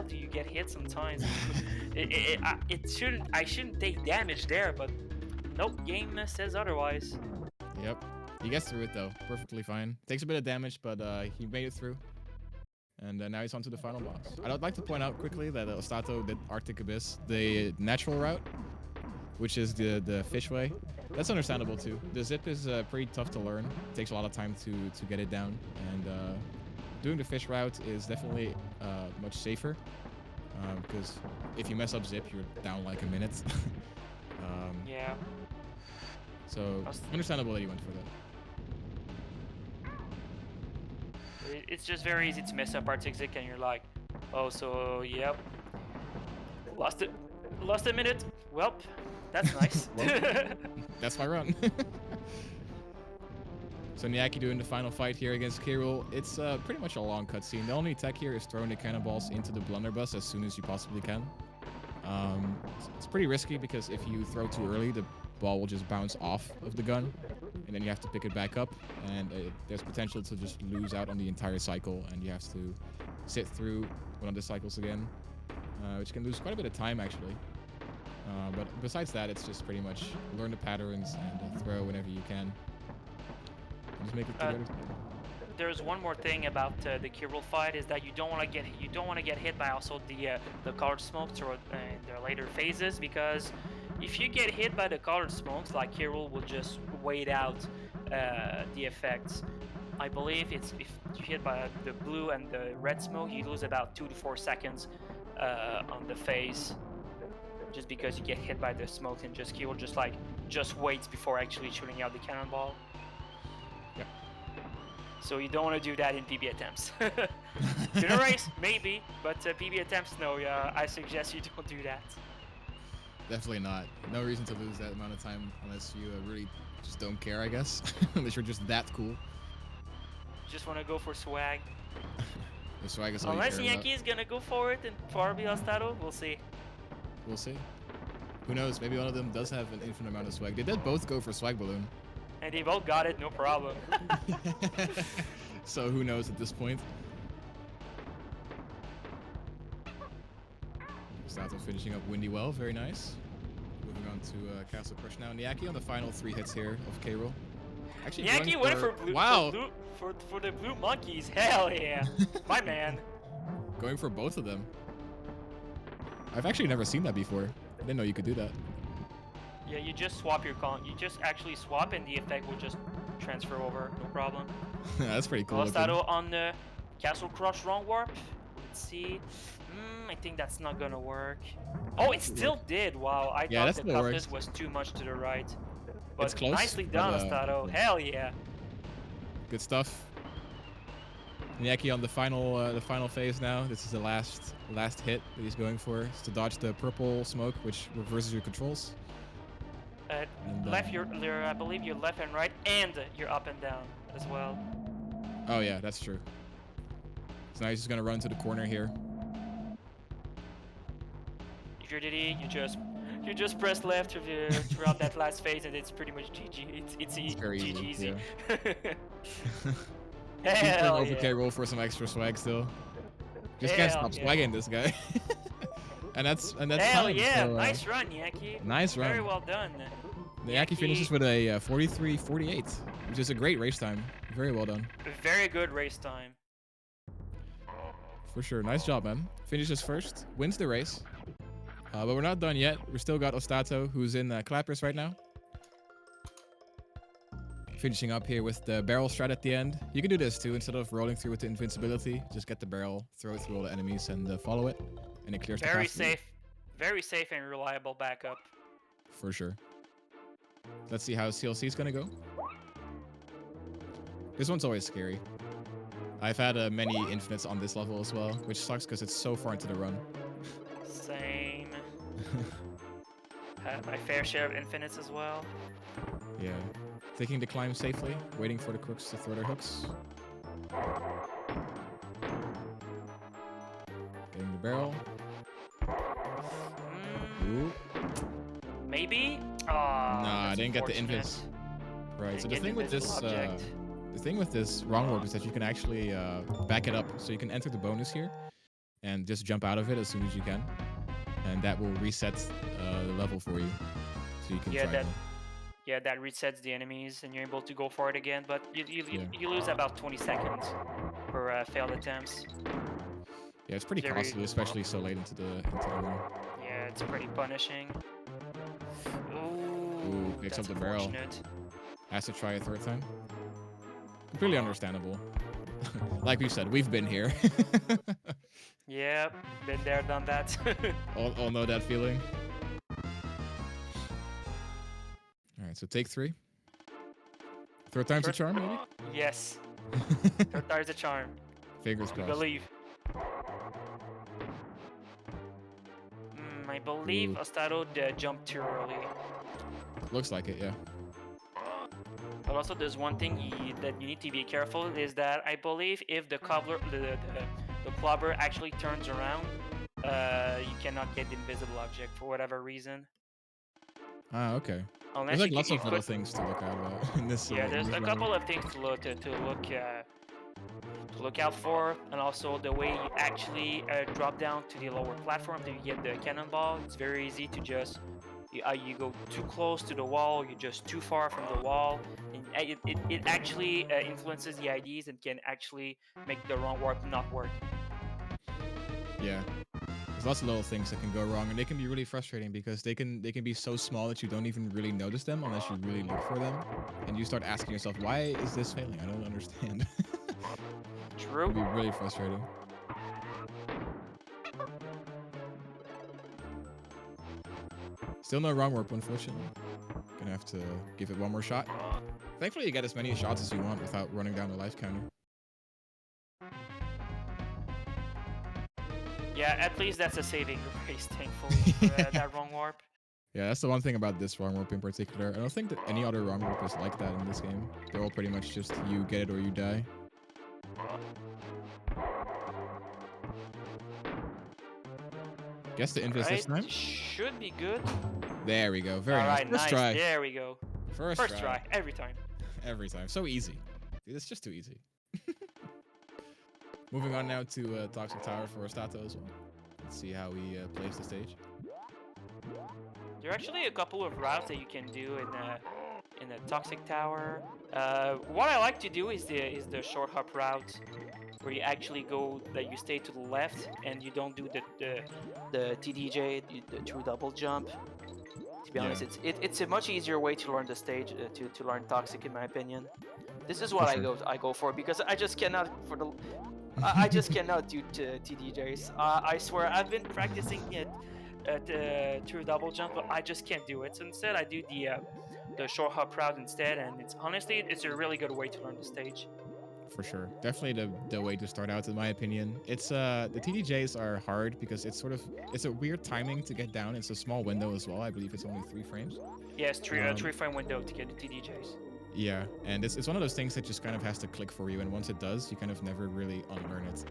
do you get hit sometimes? I shouldn't take damage there, but nope, game says otherwise. Yep, he gets through it though, perfectly fine. Takes a bit of damage, but he made it through. And now he's on to the final boss. I'd like to point out quickly that Osthato did Arctic Abyss, the natural route, which is the fish way. That's understandable too. The zip is pretty tough to learn. It takes a lot of time to get it down. And doing the fish route is definitely much safer. Because if you mess up zip, you're down like a minute. Yeah. So understandable that you went for that. It's just very easy to mess up Arctic Zik, and you're like, oh, so yep, lost a minute. Welp, that's nice. Well, that's my run. So Niakky doing the final fight here against K-Rool. It's pretty much a long cutscene. The only tech here is throwing the cannonballs into the blunderbuss as soon as you possibly can. It's pretty risky because if you throw too early, the ball will just bounce off of the gun, and then you have to pick it back up, and there's potential to just lose out on the entire cycle, and you have to sit through one of the cycles again, which can lose quite a bit of time actually. But besides that, it's just pretty much learn the patterns and throw whenever you can. And just make it together. There's one more thing about the K-Rool fight is that you don't want to get hit by also the colored smokes or in their later phases, because if you get hit by the colored smokes, like K-Rool will just wait out the effects. I believe if you hit by the blue and the red smoke, you lose about 2 to 4 seconds on the phase, just because you get hit by the smoke, and just K-Rool just waits before actually shooting out the cannonball. Yep. So you don't want to do that in PB attempts. In a race, maybe, but PB attempts, no. I suggest you don't do that. Definitely not. No reason to lose that amount of time unless you really just don't care, I guess. Unless you're just that cool. Just want to go for swag. The swag is all Unless you care about. Niakky is gonna go for it and probably Osthato, we'll see. We'll see. Who knows? Maybe one of them does have an infinite amount of swag. They did both go for swag balloon. And they both got it, no problem. So who knows at this point? Osthato finishing up Windy Well, very nice. Moving on to Castle Crush now. Niakky on the final 3 hits here of K-Rool. Actually, Niakky went for blue. Wow. For the blue monkeys. Hell yeah, my man. Going for both of them. I've actually never seen that before. I didn't know you could do that. Yeah, you just swap your con. You just actually swap, and the effect will just transfer over, no problem. That's pretty cool. Osthato on the Castle Crush wrong warp. Let's see. I think that's not gonna work. Oh, it still did. Wow, I thought the toughness was too much to the right. But it's close, nicely done, Osthato. yeah. Hell yeah. Good stuff. Niakky on the final phase now. This is the last hit that he's going for. It's to dodge the purple smoke, which reverses your controls. I believe your left and right, and your up and down as well. Oh yeah, that's true. So now he's just gonna run into the corner here. If you're DD, you just press left throughout that last phase, and it's pretty much GG. It's very GG easy. Yeah. Hell over yeah. K-Rool for some extra swag still. Just can't stop swagging this guy. and that's Hell fine. yeah, So, nice run, Niakky. Nice run. Very well done. Niakky finishes with a 43:48, which is a great race time. Very well done. Very good race time. For sure. Nice job, man. Finishes first, wins the race. But we're not done yet. We still got Osthato, who's in Clappers right now. Finishing up here with the barrel strat at the end. You can do this too. Instead of rolling through with the invincibility, just get the barrel, throw it through all the enemies, and follow it. And it clears the path. Very safe and reliable backup. For sure. Let's see how CLC is going to go. This one's always scary. I've had many infinites on this level as well, which sucks because it's so far into the run. Same. Had my fair share of infinites as well. Yeah. Taking the climb safely, waiting for the crooks to throw their hooks. Getting the barrel. Ooh. Maybe? Nah, I didn't get the invis. Right, so the thing with this wrong warp is that you can actually back it up. So you can enter the bonus here and just jump out of it as soon as you can. And that will reset the level for you. So you can try it. Yeah, that resets the enemies and you're able to go for it again, but you lose about 20 seconds per failed attempts. Yeah, it's pretty costly, especially so late into the run. Yeah, it's pretty punishing. Ooh, picks up the barrel. Has to try a third time. Completely understandable. Like we said, we've been here. Yep, been there, done that. all know that feeling. Alright, so take 3. Third time's a charm, maybe? Yes. Third time's a charm. Fingers crossed. Believe. I believe Osthato jumped too early. Looks like it, yeah. But also there's one thing that you need to be careful is that I believe if the clobber actually turns around, you cannot get the invisible object for whatever reason. Ah, okay. Unless there's like lots of little things to look out in this. Yeah, there's a couple of things to look out for, and also the way you actually drop down to the lower platform to get the cannonball. It's very easy to just you go too close to the wall, you're just too far from the wall, and it actually influences the IDs and can actually make the wrong warp not work. Yeah. There's lots of little things that can go wrong, and they can be really frustrating because they can be so small that you don't even really notice them unless you really look for them, and you start asking yourself, why is this failing? I don't understand. True. It'd be really frustrating. Still no wrong warp, unfortunately. Gonna have to give it one more shot. Thankfully, you get as many shots as you want without running down the life counter. Yeah, at least that's a saving grace, thankfully, for that wrong warp. Yeah, that's the one thing about this wrong warp in particular. I don't think that any other wrong warp is like that in this game. They're all pretty much just you get it or you die. Guess the invis this time? Should be good. There we go. Very nice. First try. There we go. First try. Every time. Every time. So easy. Dude, it's just too easy. Moving on now to Toxic Tower for Osthato as well. Let's see how he plays the stage. There are actually a couple of routes that you can do in the Toxic Tower. What I like to do is the short hop route, where you actually you stay to the left and you don't do the TDJ, the true double jump. To be honest, it's a much easier way to learn the stage, to learn Toxic, in my opinion. This is what I go for because I just cannot I just cannot do TDJs. I swear I've been practicing it true double jump, but I just can't do it. So instead, I do the short hop route instead, and it's a really good way to learn the stage. For sure, definitely the way to start out, in my opinion. It's the TDJs are hard because it's a weird timing to get down. It's a small window as well. I believe it's only 3 frames. Yes, yeah, 3 frame window to get the TDJs. Yeah, and it's one of those things that just kind of has to click for you, and once it does, you kind of never really unlearn it.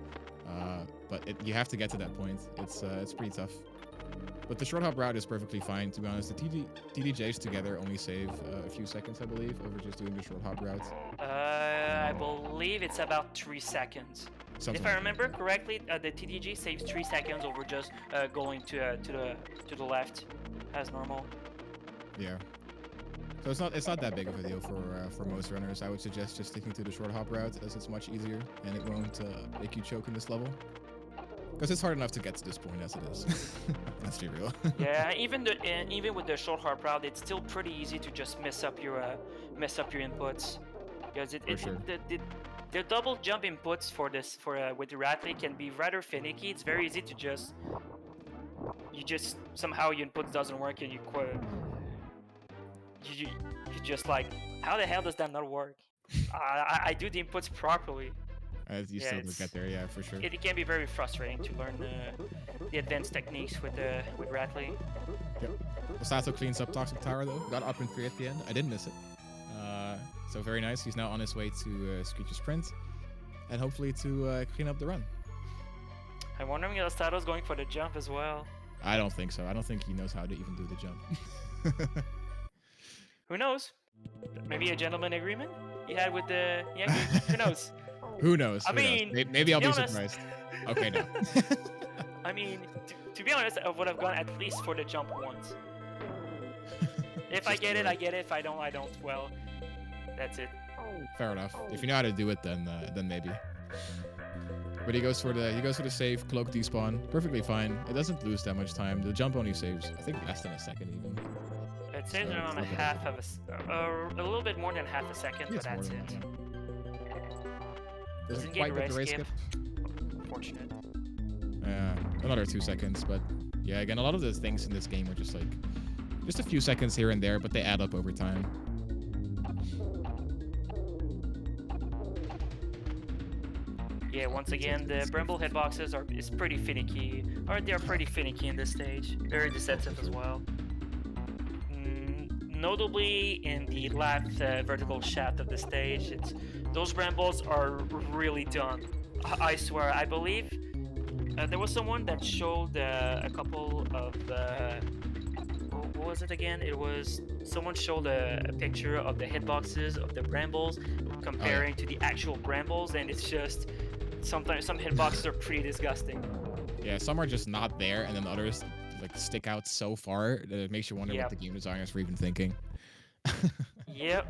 But you have to get to that point. It's pretty tough. But the short hop route is perfectly fine, to be honest. The TDJs together only save a few seconds, I believe, over just doing the short hop route. I believe it's about 3 seconds. If I remember correctly, the TDJ saves 3 seconds over just going to the left as normal. Yeah. So it's not that big of a deal for most runners. I would suggest just sticking to the short hop route, as it's much easier and it won't make you choke in this level. Because it's hard enough to get to this point as it is. Let's be real. Yeah, even with the short hard route, it's still pretty easy to just mess up your inputs, because For sure. the double jump inputs for this with the Ratley can be rather finicky. It's very easy to just somehow your inputs doesn't work and you just like, how the hell does that not work? I do the inputs properly. As you still don't get there, yeah, for sure. It can be very frustrating to learn the advanced techniques with Ratley. Yep. Osthato cleans up Toxic Tower though. Got up in 3 at the end. I didn't miss it. So very nice. He's now on his way to Screech's Sprint, and hopefully to clean up the run. I'm wondering if Osthato's going for the jump as well. I don't think so. I don't think he knows how to even do the jump. Who knows? Maybe a gentleman agreement he had with the Niakky? Who knows? Who knows? I mean, maybe I'll be honest, surprised. Okay, no. I mean, to be honest, I would have gone at least for the jump once. If I get it, I get it. If I don't, I don't. Well, that's it. Fair enough. If you know how to do it, then maybe. But he goes for the save, cloak despawn, perfectly fine. It doesn't lose that much time. The jump only saves, I think, less than a second even. It saves around a little bit more than half a second, but that's it. Yeah. Doesn't quite get the race skip. Unfortunate. Another 2 seconds, but yeah, again, a lot of the things in this game are just like, just a few seconds here and there, but they add up over time. Yeah, once again, the Bramble hitboxes is pretty finicky, or they're pretty finicky in this stage. Very deceptive as well. Notably in the left vertical shaft of the stage, those Brambles are really done. I swear, I believe there was someone that showed a couple of what was it again? It was someone showed a picture of the hitboxes of the Brambles comparing to the actual Brambles, and it's just sometimes some hitboxes are pretty disgusting. Yeah, some are just not there, and then others like stick out so far that it makes you wonder what the game designers were even thinking. Yep.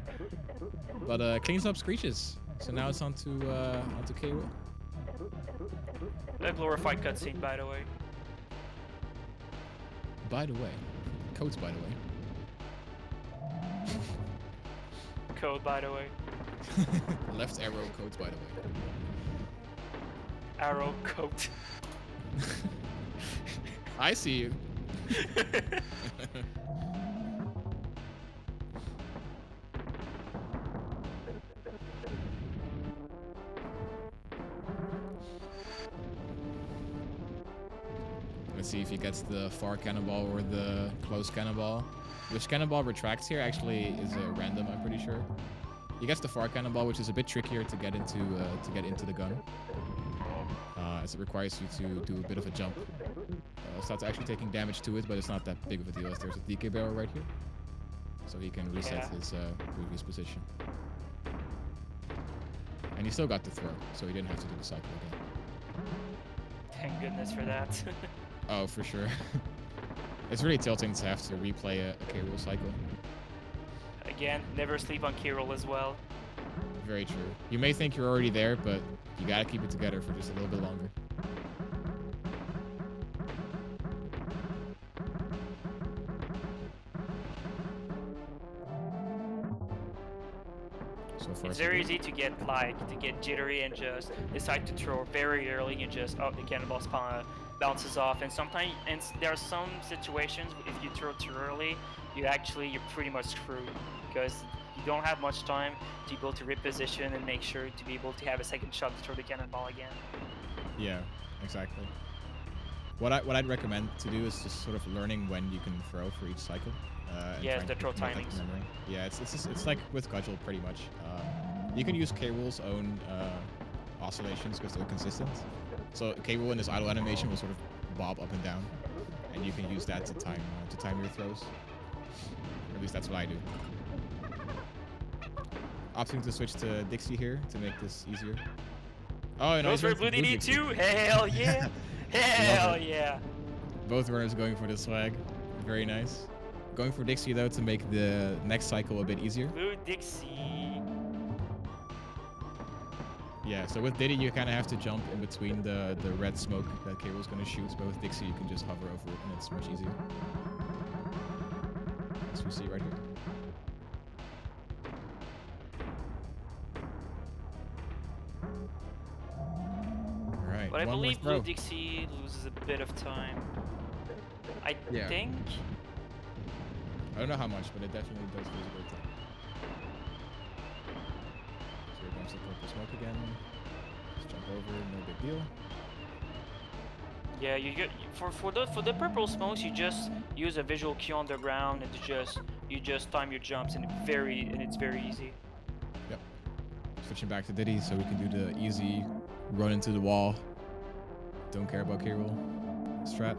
But cleans up Screeches, so now it's onto K-Will. A glorified cutscene, by the way. By the way, codes by the way. Code, by the way. Left arrow codes by the way. Arrow coat. I see you. Let's see if he gets the far cannonball or the close cannonball. Which cannonball retracts here actually is random, I'm pretty sure. He gets the far cannonball, which is a bit trickier to get into the gun, as it requires you to do a bit of a jump. Starts actually taking damage to it, but it's not that big of a deal as there's a DK barrel right here, so he can reset his previous position. And he still got the throw, so he didn't have to do the cycle again. Thank goodness for that. Oh, for sure. It's really tilting to have to replay a K-Roll cycle. Again, never sleep on K-Roll as well. Very true. You may think you're already there, but you gotta keep it together for just a little bit longer. It's very easy to get jittery and just decide to throw very early and just the cannonball spawn bounces off. And sometimes there are some situations if you throw too early, you're pretty much screwed because you don't have much time to be able to reposition and make sure to be able to have a second shot to throw the cannonball again. Yeah, exactly. What I'd recommend to do is just sort of learning when you can throw for each cycle. Yes, the throw timings. Yeah, it's like with Cudgel pretty much. You can use K-Rool's own oscillations because they're consistent. So K-Rool in his idle animation will sort of bob up and down, and you can use that to time your throws. Or at least that's what I do. Opting to switch to Dixie here to make this easier. Oh, and goes for Blue DD2. Hell yeah! Hell yeah! Both runners going for the swag. Very nice. Going for Dixie though to make the next cycle a bit easier. Blue Dixie. Yeah, so with Diddy, you kind of have to jump in between the red smoke that Cable's going to shoot, but with Dixie, you can just hover over it, and it's much easier. As we see right here. All right, But I one believe more Blue throw. Dixie loses a bit of time. I Yeah. think. I don't know how much, but it definitely does lose a bit of time. So here comes the purple smoke again. Just jump over, no big deal. Yeah, you get for the purple smokes, you just use a visual cue on the ground and you just time your jumps and it's very easy. Yep. Switching back to Diddy so we can do the easy run into the wall. Don't care about K-roll strat.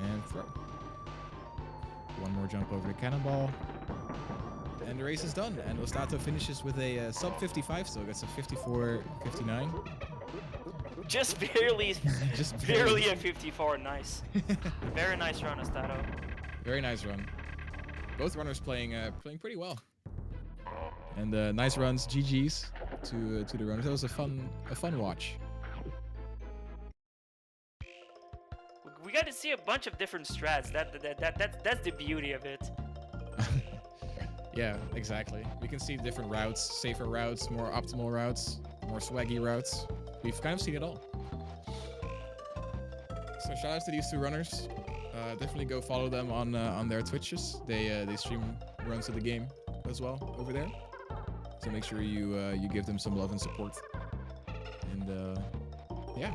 And throw. One more jump over the cannonball. And the race is done. And Osthato finishes with a sub 55 still. Gets a 54.59. Just barely, Just barely a 54. Nice. Very nice run, Osthato. Very nice run. Both runners playing pretty well. And nice runs, GGs to the runners. That was a fun watch. We got to see a bunch of different strats. That's the beauty of it. Yeah, exactly. We can see different routes, safer routes, more optimal routes, more swaggy routes. We've kind of seen it all. So shout outs to these two runners. Definitely go follow them on their Twitches. They stream runs of the game as well over there. So make sure you give them some love and support. And yeah.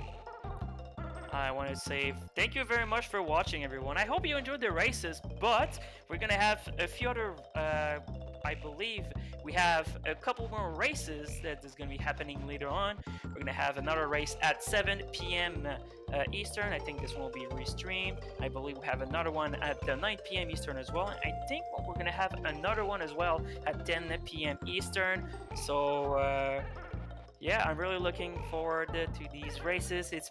I want to say thank you very much for watching, everyone. I hope you enjoyed the races, but we're gonna have a few other. I believe we have a couple more races that is gonna be happening later on. We're gonna have another race at 7 p.m. Eastern. I think this one will be restreamed. I believe we have another one at 9 p.m. Eastern as well. I think we're gonna have another one as well at 10 p.m. Eastern. So yeah, I'm really looking forward to these races. It's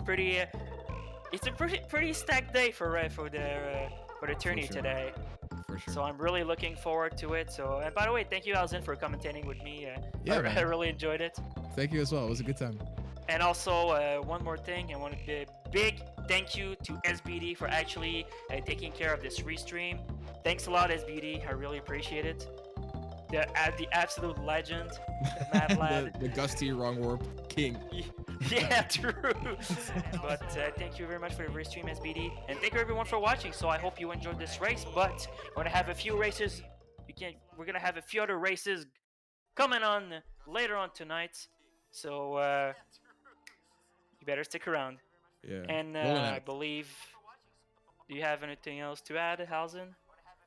a pretty stacked day for the tourney sure. today. For sure. So I'm really looking forward to it. So, and by the way, thank you, Alzin, for commentating with me. I really enjoyed it. Thank you as well. It was a good time. And also, one more thing, I want to big thank you to SBD for actually taking care of this restream. Thanks a lot, SBD. I really appreciate it. The absolute legend, the mad lad. the Gusty Wrong Warp King. Yeah, true. But thank you very much for the restream, SBD, and thank you everyone for watching. So I hope you enjoyed this race. But we're gonna have a few races. We're gonna have a few other races coming on later on tonight. So you better stick around. Yeah. And I believe. Do you have anything else to add, Halzen?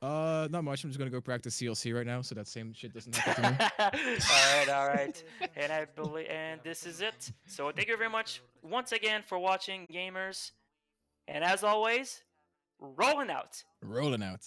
Not much. I'm just gonna go practice CLC right now, so that same shit doesn't happen to me. all right. And I believe, and this is it. So thank you very much once again for watching, gamers. And as always, rolling out. Rolling out.